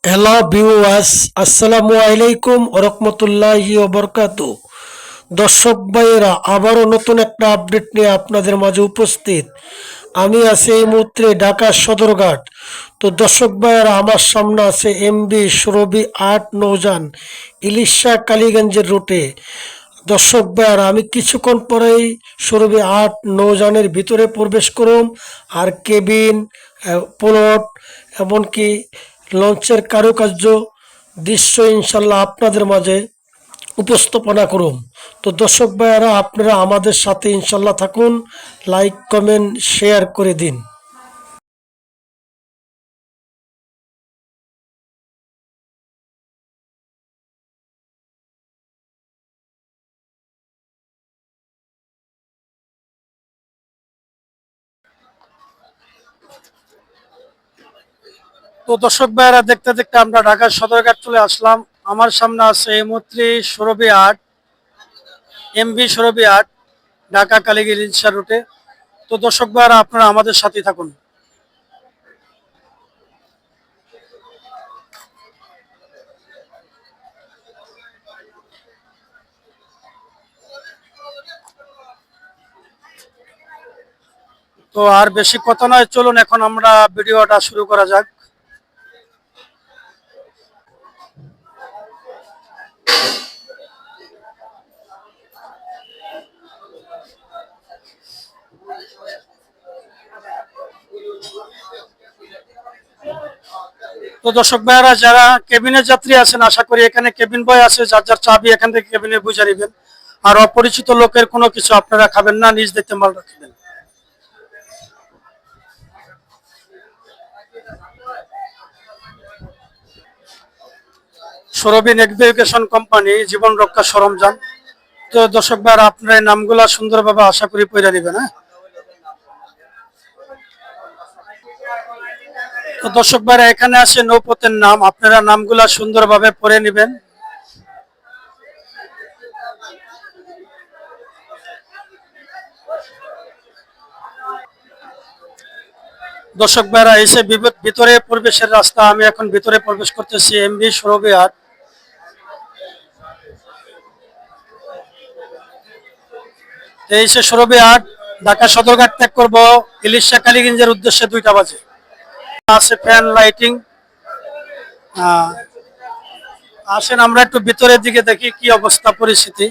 Hello viewers, আসসালামু আলাইকুম ওয়া রাহমাতুল্লাহি ওয়া বারাকাতুহু। দর্শক ভাইয়েরা, আবারও নতুন একটা আপডেট নিয়ে আপনাদের মাঝে উপস্থিত। আমি আছি এই মুহূর্তে ঢাকা সদরঘাট। তো দর্শক ভাইয়েরা, আমার সামনে আছে এমবি সুরভি ৮ নৌযান ইলিশা কালীগঞ্জের রুটে। দর্শক ভাইয়ারা, আমি কিছুক্ষণ পরেই সুরভি ৮ নৌযানের ভিতরে প্রবেশ করুম। আর কেবিন, প্লট, এমনকি লঞ্চের কারুকার্য দৃশ্য ইনশাল্লাহ আপনাদের মাঝে উপস্থাপনা করুম। তো দর্শক ভাইয়ারা, আপনারা আমাদের সাথে ইনশাল্লাহ থাকুন। লাইক, কমেন্ট, শেয়ার করে দিন। তো দর্শক ভাইয়ারা, দেখতে দেখতে আমরা ঢাকার সদরঘাট চলে আসলাম। আমার সামনে আছে এই মুহূর্তে সুরভি ৮, এমবি সুরভি ৮, ঢাকা কালীগঞ্জ রুটে। তো দর্শক ভাইয়ারা, আপনারা আমাদের সাথে থাকুন। তো আর বেশি কথা নয়, চলুন এখন আমরা ভিডিওটা শুরু করা যাক। তো দর্শক ভাইয়ারা, যারা কেবিনের যাত্রী আছেন, আশা করি এখানে কেবিন বয় আছে, যার যার চাবি এখান থেকে কেবিনে বুঝে নেবেন। আর অপরিচিত লোকের কোনো কিছু আপনারা খাবেন না, নিজ দেখতে মাল রাখবেন। সুরভি নেভিগেশন কোম্পানি, জীবন রক্ষা সরঞ্জাম। তো দর্শক ভাইয়ারা, আপনারা এই নামগুলা সুন্দরভাবে আশা করি পড়ে নেবেন। হ্যাঁ, তো দর্শক ভাইয়ারা, এখানে আছে নৌপথের নাম, আপনারা নামগুলা সুন্দরভাবে পড়ে নেবেন। দর্শক ভাইরা, এসে ভিতরে প্রবেশের রাস্তা। আমি এখন ভিতরে প্রবেশ করতেছি এমবি সুরভি ৮। এসে সুরভি ৮ ঢাকা সদরঘাট ত্যাগ করবো ইলিশা কালীগঞ্জের উদ্দেশ্যে ২টা বাজে। আছে ফ্যান, লাইটিং। আসেন আমরা একটু ভিতরের দিকে দেখি কি অবস্থা পরিস্থিতি।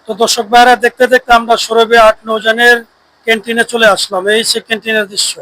তো দর্শক ভাইরা, দেখতে দেখতে আমরা সুরভি ৮ নৌযানের ক্যান্টিনে চলে আসলাম। এই সে ক্যান্টিনের দৃশ্য।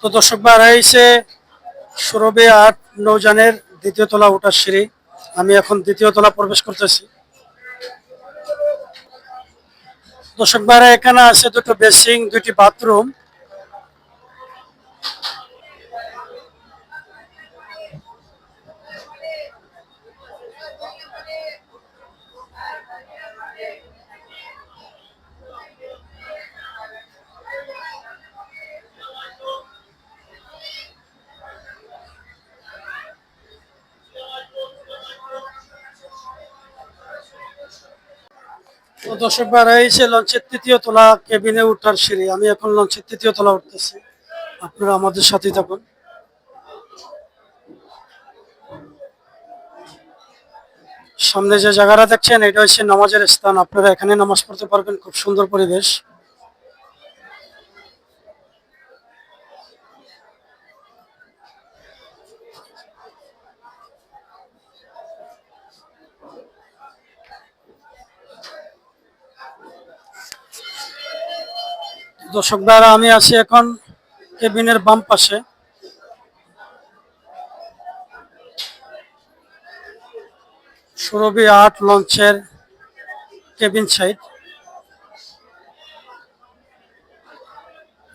তো দর্শক ভাইরা, এই সে সুরভি ৮ নৌযানের দ্বিতীয় তলা ওঠার সিঁড়ি। আমি এখন দ্বিতীয় তলা প্রবেশ করতেছি। দর্শক ভাইরা, এখানে আছে দুটো বেসিং, দুটি বাথরুম। তো দর্শক ভাইরা এই যে লঞ্চের তৃতীয় তলা কেবিনে উঠার সিঁড়ি, আমি এখন লঞ্চের তৃতীয় তলা উঠতেছি, আপনারা আমাদের সাথেই থাকুন। সামনে যে জায়গাটা দেখছেন এটা হচ্ছে নামাজের স্থান, আপনারা এখানে নামাজ পড়তে পারবেন, খুব সুন্দর পরিবেশ। দর্শক ভাইরা আমি আছি এখন কেবিনের বাম পাশে। সুরভি ৮ লঞ্চের কেবিন সাইড।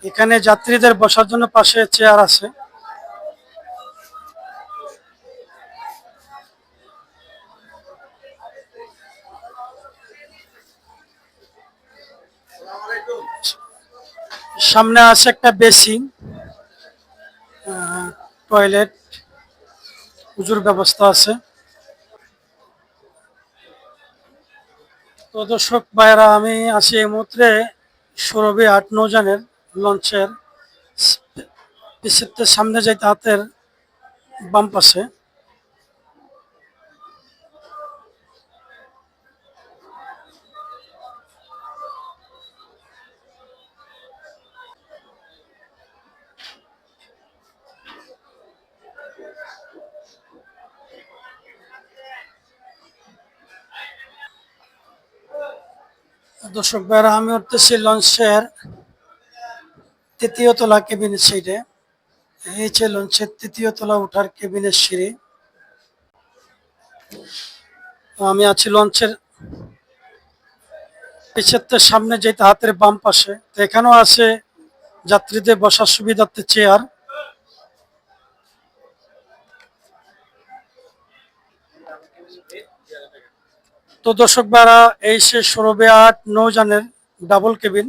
এখানে যাত্রীদের বসার জন্য পাশে চেয়ার আছে। সামনে আছে একটা বেসিং, টয়লেট, উজুর ব্যবস্থা আছে। তো দর্শক ভাইরা আমি আছি এই মুহূর্তে সুরভি ৮ নৌযানের লঞ্চের পিছের সামনে যাইতে হাতের বাম পাশে। দর্শক ভাইরা আমি উঠতেছি লঞ্চের তৃতীয় তলা কেবিনের সাইডে। এই যে লঞ্চের তৃতীয় তলা উঠার কেবিনের সিঁড়ি। আমি আছি লঞ্চের পিছের সামনে যেতে হাতের বাম পাশে। তো এখানেও আছে যাত্রীদের বসার সুবিধার্থে চেয়ার। তো দর্শক ভাইরা এই সে সুরভি ৮ নৌযানের ডাবল কেবিন।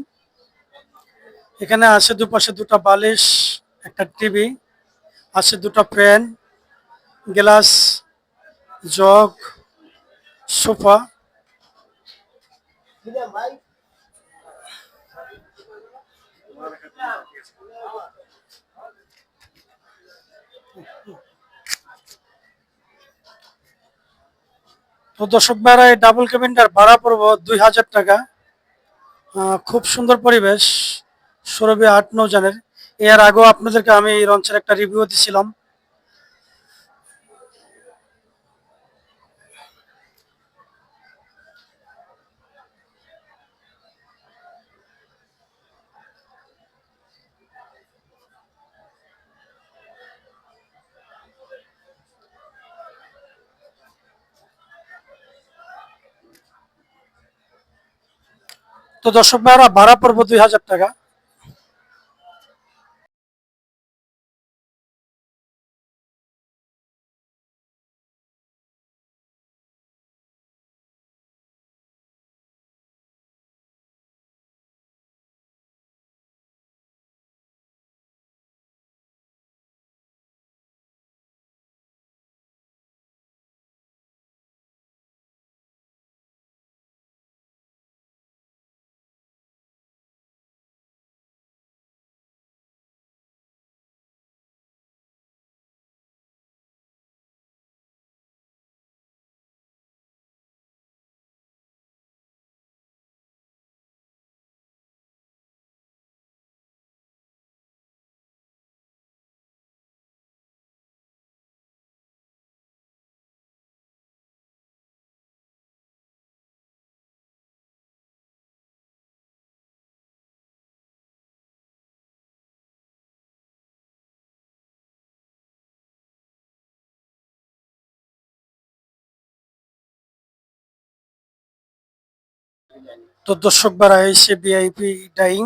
এখানে আছে দুপাশে দুটা বালিশ, একটা টিভি, আছে দুটা ফ্যান, গ্লাস, জগ, সোফা। তো দর্শক ভাইরা এই ডাবল কেবিনটার ভাড়া পড়বো ২০০০ টাকা। খুব সুন্দর পরিবেশ সুরভি ৮ নৌযানের। এর আগেও আপনাদেরকে আমি এই লঞ্চের একটা রিভিউ দিছিলাম। তো দর্শক ভাইরা ভাড়া পড়বো ২০০০ টাকা। তো দর্শক ভাইরা এসে ভিআইপি ডাইং।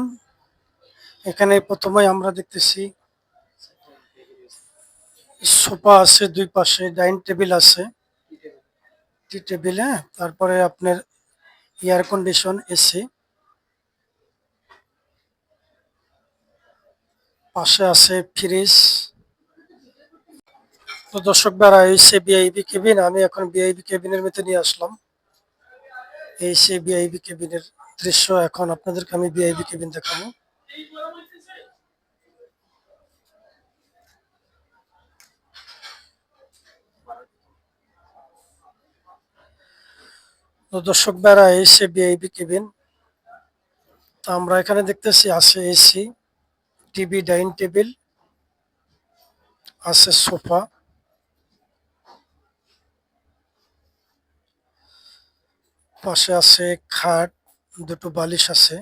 এখানে প্রথমে আমরা দেখতেছি সোফা আছে, দুই পাশে ডাইনিং টেবিল আছে, টি টেবিল। হ্যাঁ, তারপরে আপনার এয়ার কন্ডিশন এসি, পাশে আছে ফ্রিজ। তো দর্শক ভাইরা এসে ভিআইপি কেবিন, আমি এখন ভিআইপি কেবিনের মধ্যে নিয়ে আসলাম। এই সেই ভিআইপি কেবিনের দৃশ্য। এখন আপনাদেরকে আমি ভিআইপি কেবিন দেখাবো। তো দর্শক ভাইরা, এই সেই ভিআইপি কেবিন। তো আমরা এখানে দেখতেছি আছে এসি, টিভি, ডাইনিং টেবিল, আছে সোফা, পাশে আছে খাট, দুটো বালিশ আছে,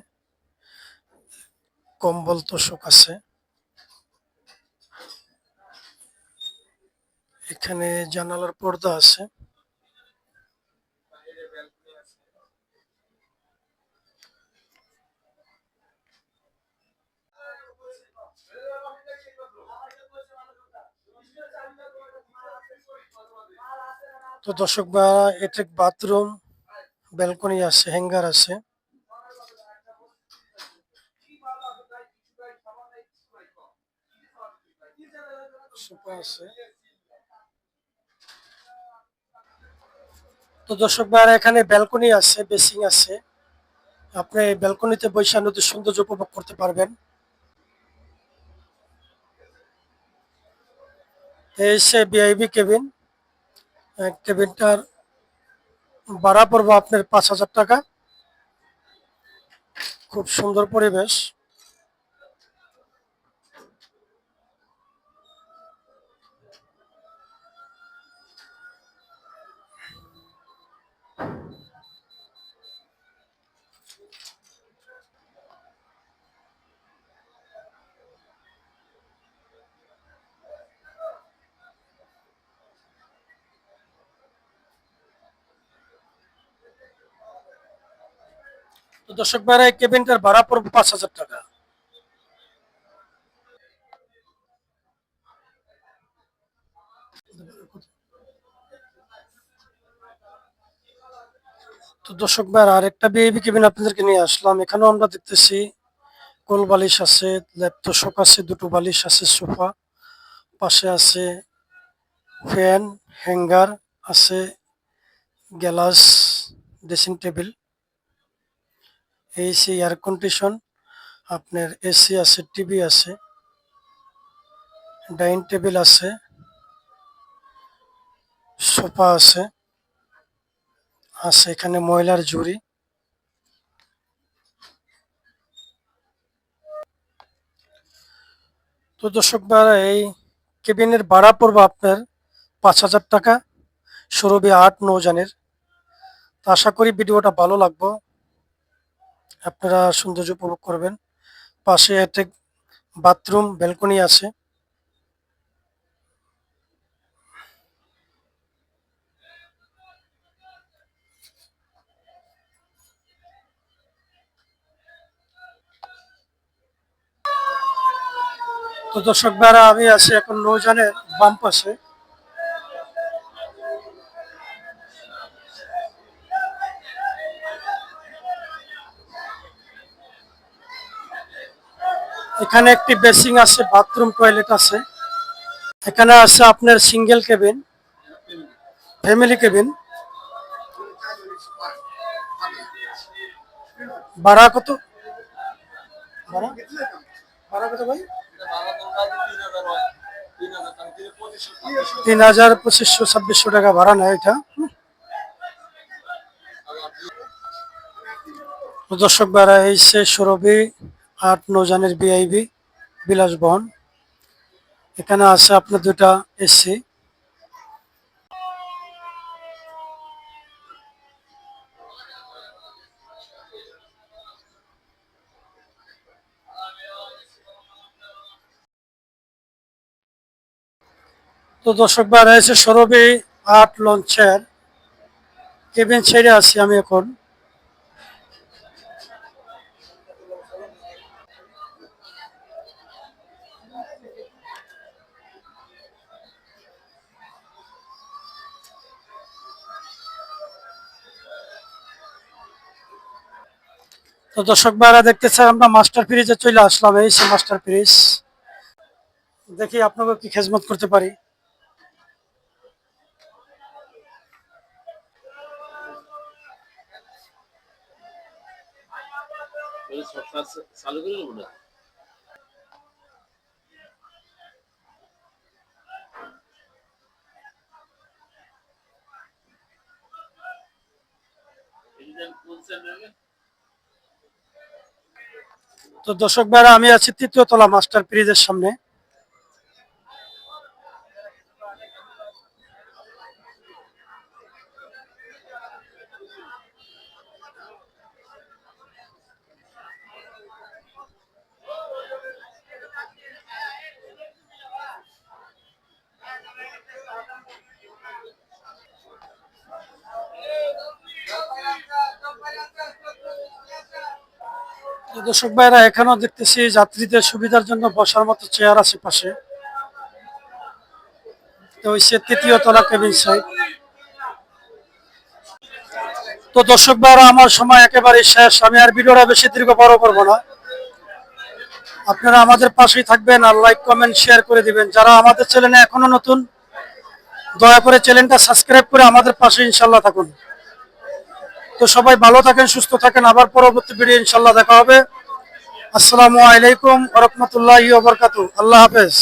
কম্বল তোশক আছে। এখানে জানালার পর্দা আছে। তো দর্শক ভাইরা, এটা বাথরুম, ব্যালকনি আছে, হ্যাঙ্গার আছে। সোফা আছে। তো দর্শক ভাইরা, এখানে ব্যালকনি আছে, বেসিং আছে। আপনি ব্যালকনিতে বসে নদীর সৌন্দর্য উপভোগ করতে পারবেন। এই সে ভিআইপি কেবিন। কেবিনটার ভাড়া পড়বো আপনার 5,000 টাকা। খুব সুন্দর পরিবেশ। তো দর্শক ভাইরা, এই কেবিনটার ভাড়া পড়বে 5,000 টাকা। তো দর্শক ভাইরা, আরেকটা ভিআইপি কেবিন আপনাদেরকে নিয়ে আসলাম। এখানেও আমরা দেখতেছি কোল বালিশ আছে, ল্যাপ তোশক আছে, দুটো বালিশ আছে, সোফা, পাশে আছে ফ্যান, হ্যাঙ্গার আছে, glass, dressing table, AC, air condition, আপনার এসি আছে, টিভি আছে, ডাইনিং টেবিল আছে, সোফা আছে, আছে এখানে ময়লার ঝুড়ি। তো দর্শক ভাইরা, এই কেবিনের ভাড়া পড়বে আপনার 5,000 টাকা, সুরভি 8 নৌজানের। তো আশা করি ভিডিওটা ভালো লাগবে, আপনারা সৌন্দর্য উপভোগ করবেন। পাশে একটা বাথরুম, ব্যালকনি আছে। তো দর্শক ভাইরা, আমি আছি এখন নৌজানের বাম পাশে। এখানে একটি বেসিং আছে, বাথরুম, টয়লেট আছে। এখানে আছে আপনার সিঙ্গেল কেবিন, ফ্যামিলি কেবিন। ভাড়া কত? ভাড়া ভাড়া কত ভাই? 3,000, 2,500, 2,600 টাকা ভাড়া নেয় এটা। তো দর্শক ভাড়া, এই সে সুরভি 8 নৌজানের ভিআইপি বিলাসবহন। এখানে আছে আপনার দুটা এসি। তো দর্শক ভাড়া, এসে সুরভি 8 লঞ্চের কেবিন ছেড়ে আছি আমি এখন। তো দর্শক ভাইরা, দেখতেছে আমরা মাস্টার ফ্রিজে চলে আসলাম। এই সে মাস্টার ফ্রিজ। দেখি আপনাকে কি খেজমত করতে পারি। তো দর্শক ভাইরা, আমি আছি তৃতীয় তলা মাস্টার ব্রিজের সামনে। তো দর্শক ভাইরা, এখানেও দেখতেছি যাত্রীদের সুবিধার জন্য বসার মতো চেয়ার আছে পাশে। তো হচ্ছে তৃতীয় তলা কেবিন সাইড। তো দর্শক ভাইরা, আমার সময় একেবারে শেষ, আমি আর ভিডিওটা বেশি দীর্ঘ বড় করবো না। আপনারা আমাদের পাশেই থাকবেন আর লাইক কমেন্ট শেয়ার করে দিবেন। যারা আমাদের চ্যানেলে এখনো নতুন, দয়া করে চ্যানেলটা সাবস্ক্রাইব করে আমাদের পাশে ইনশাল্লাহ থাকুন। তো সবাই ভালো থাকেন, সুস্থ থাকেন, আবার পরবর্তী ভিডিও ইনশাল্লাহ দেখা হবে। আসসালামু আলাইকুম ওয়া রাহমাতুল্লাহি ওয়া বারাকাতুহু। আল্লাহ হাফেজ।